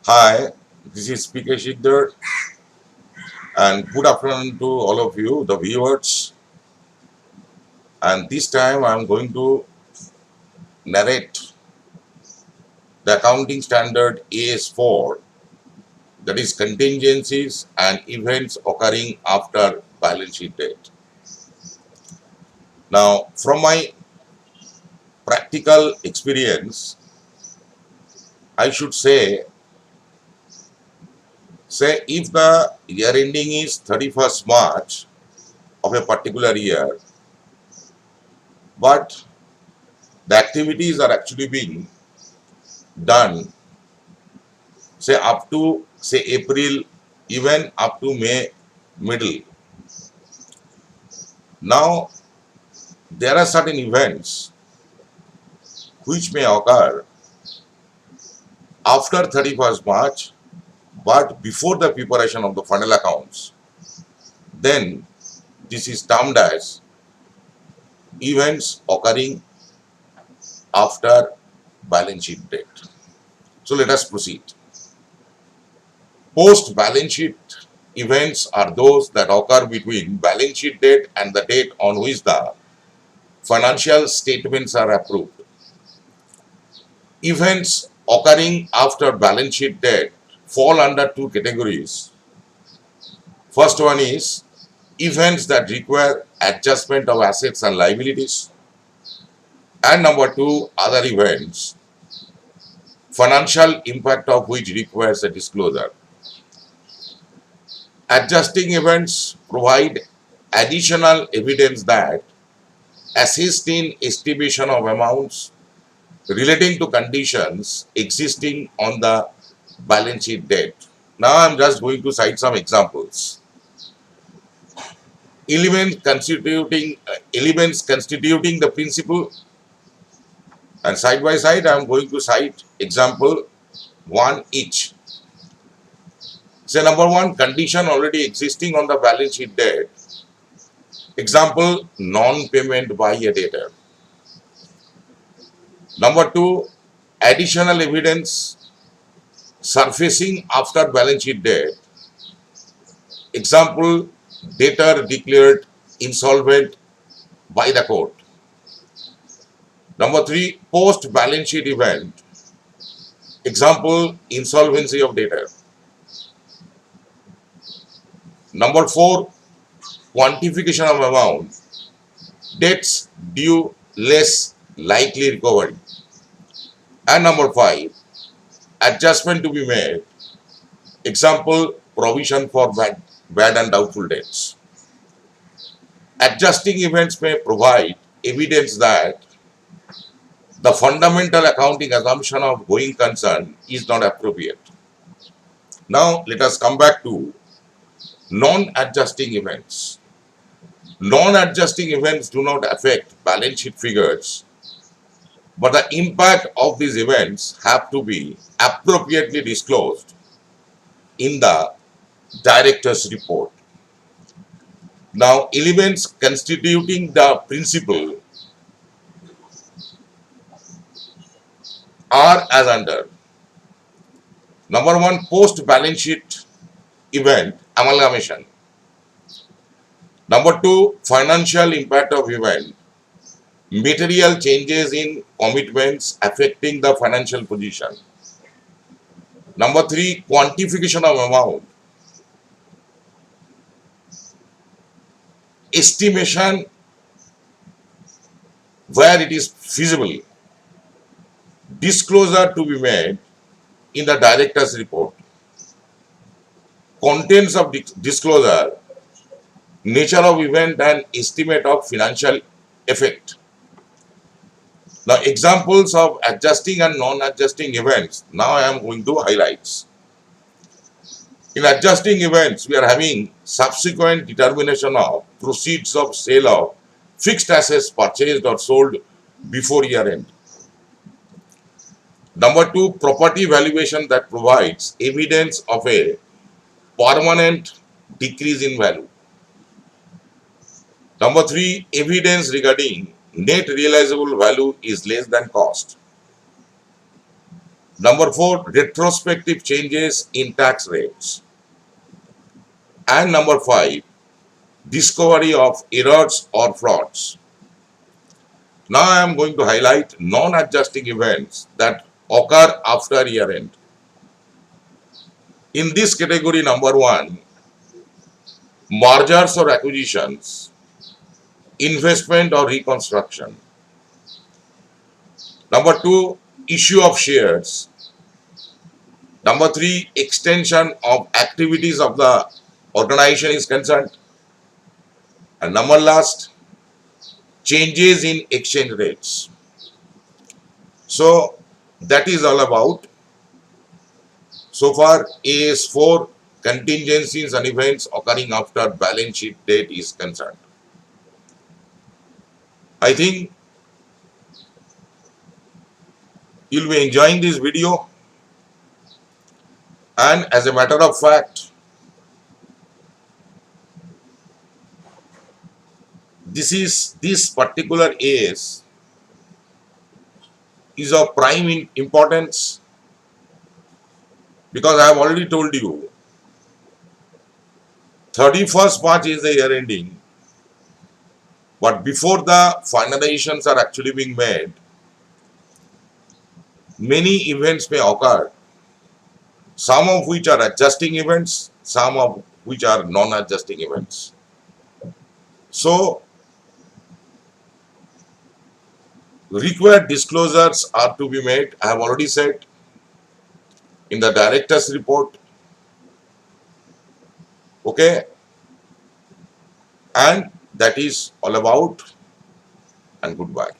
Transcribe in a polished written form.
Hi, this is PK Shikdar, and good afternoon to all of you, the viewers. And this time I'm going to narrate the accounting standard AS4, that is contingencies and events occurring after balance sheet date. Now, from my practical experience, I should say if the year ending is 31st March of a particular year, but the activities are actually being done say up to say April, even up to May middle. Now there are certain events which may occur after 31st March, but before the preparation of the final accounts. Then this is termed as events occurring after balance sheet date. So let us proceed. Post balance sheet events are those that occur between balance sheet date and the date on which the financial statements are approved. Events occurring after balance sheet date fall under two categories. First one is events that require adjustment of assets and liabilities, and number two, other events, financial impact of which requires a disclosure. Adjusting events provide additional evidence that assist in estimation of amounts relating to conditions existing on the balance sheet date. Now I'm just going to cite some examples. Elements constituting the principle, and side by side I'm going to cite example one each. Say number one, condition already existing on the balance sheet date. Example, non-payment by a debtor. Number two, additional evidence surfacing after balance sheet date. Example, debtor declared insolvent by the court. Number three, post balance sheet event. Example, insolvency of debtor. Number four, quantification of amount, debts due less likely recovery. And number five, adjustment to be made. Example, provision for bad and doubtful debts. Adjusting events may provide evidence that the fundamental accounting assumption of going concern is not appropriate. Now, let us come back to non-adjusting events. Non-adjusting events do not affect balance sheet figures, but the impact of these events have to be appropriately disclosed in the director's report. Now, elements constituting the principle are as under. Number one, post balance sheet event amalgamation. Number two, financial impact of event, material changes in commitments affecting the financial position. Number three, quantification of amount, estimation where it is feasible, disclosure to be made in the director's report. Contents of disclosure, nature of event and estimate of financial effect. Now, examples of adjusting and non-adjusting events. Now I am going to highlights. In adjusting events, we are having subsequent determination of proceeds of sale of fixed assets purchased or sold before year end. Number two, property valuation that provides evidence of a permanent decrease in value. Number three, evidence regarding net realizable value is less than cost. Number 4, retrospective changes in tax rates. And number 5, discovery of errors or frauds. Now I am going to highlight non-adjusting events that occur after year end. In this category, number 1, mergers or acquisitions, investment or reconstruction. Number 2, issue of shares. Number 3, extension of activities of the organization is concerned. And number last, changes in exchange rates. So that is all about so far AS4 contingencies and events occurring after balance sheet date is concerned. I think you'll be enjoying this video, and as a matter of fact, this particular AS is of prime importance because I have already told you 31st March is the year ending, but before the finalizations are actually being made, many events may occur, some of which are adjusting events, some of which are non-adjusting events. So required disclosures are to be made. I have already said in the director's report. Okay, and that is all about, and goodbye.